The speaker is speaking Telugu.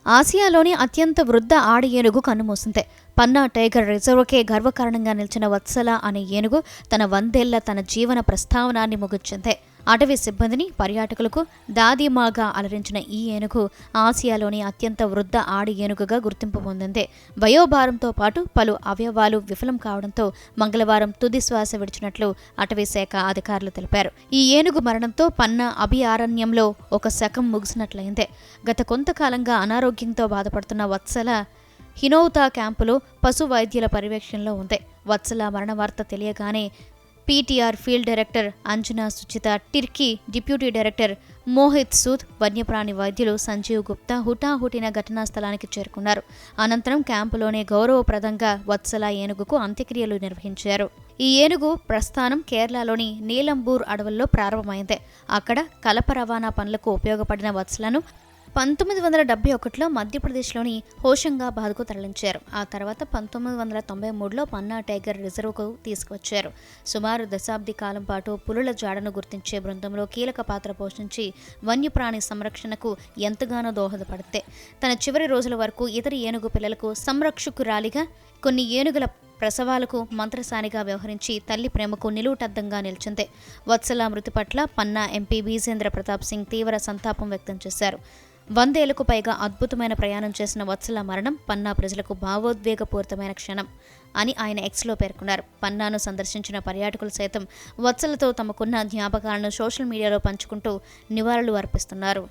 ఆసియాలోని అత్యంత వృద్ధ ఆడ ఏనుగు కన్నుమూసింది. పన్నా టైగర్ రిజర్వ్కే గర్వకారణంగా నిలిచిన వత్సల అనే ఏనుగు తన 100 ఏళ్ల తన జీవన ప్రస్థావనాన్ని ముగించింది. అటవీ సిబ్బందిని, పర్యాటకులకు దాదీమాగా అలరించిన ఈ ఏనుగు ఆసియాలోని అత్యంత వృద్ధ ఆడ ఏనుగుగా గుర్తింపు పొందింది. వయోభారంతో పాటు పలు అవయవాలు విఫలం కావడంతో మంగళవారం తుది శ్వాస విడిచినట్లు అటవీ శాఖ అధికారులు తెలిపారు. ఈ ఏనుగు మరణంతో పన్నా అభయారణ్యంలో ఒక శకం ముగిసినట్లయింది. గత కొంతకాలంగా అనారోగ్యంతో బాధపడుతున్న వత్సల హినౌతా క్యాంపులో పశు వైద్యుల పర్యవేక్షణలో ఉంది. వత్సల మరణ వార్త తెలియగానే PTR field director Anjana Suchitha, Tirkey deputy director Mohit Sood, వన్యప్రాణి వైద్యులు సంజీవ్ గుప్తా హుటాహుటిన ఘటనా స్థలానికి చేరుకున్నారు. అనంతరం క్యాంపులోనే గౌరవప్రదంగా వత్సల ఏనుగుకు అంత్యక్రియలు నిర్వహించారు. ఈ ఏనుగు ప్రస్థానం కేరళలోని నీలంబూర్ అడవుల్లో ప్రారంభమైంది. అక్కడ కలప రవాణా పనులకు ఉపయోగపడిన వత్సలను 1971లో మధ్యప్రదేశ్లోని హోషంగాబాద్కు తరలించారు. ఆ తర్వాత 1993లో పన్నా టైగర్ రిజర్వ్కు తీసుకువచ్చారు. సుమారు దశాబ్ది కాలం పాటు పులుల జాడను గుర్తించే బృందంలో కీలక పాత్ర పోషించి వన్యప్రాణి సంరక్షణకు ఎంతగానో దోహదపడితే తన చివరి రోజుల వరకు ఇతర ఏనుగు పిల్లలకు సంరక్షకురాలిగా, కొన్ని ఏనుగుల ప్రసవాలకు మంత్రసానిగా వ్యవహరించి తల్లి ప్రేమకు నిలువుటద్దంగా నిలిచింది. వత్సల మృతి పట్ల పన్నా ఎంపీ బీజేంద్ర ప్రతాప్ సింగ్ తీవ్ర సంతాపం వ్యక్తం చేశారు. 100 ఏళ్లకు పైగా అద్భుతమైన ప్రయాణం చేసిన వత్సల మరణం పన్నా ప్రజలకు భావోద్వేగపూరితమైన క్షణం అని ఆయన ఎక్స్లో పేర్కొన్నారు. పన్నాను సందర్శించిన పర్యాటకులు సైతం వత్సలతో తమకున్న జ్ఞాపకాలను సోషల్ మీడియాలో పంచుకుంటూ నివాళులు అర్పిస్తున్నారు.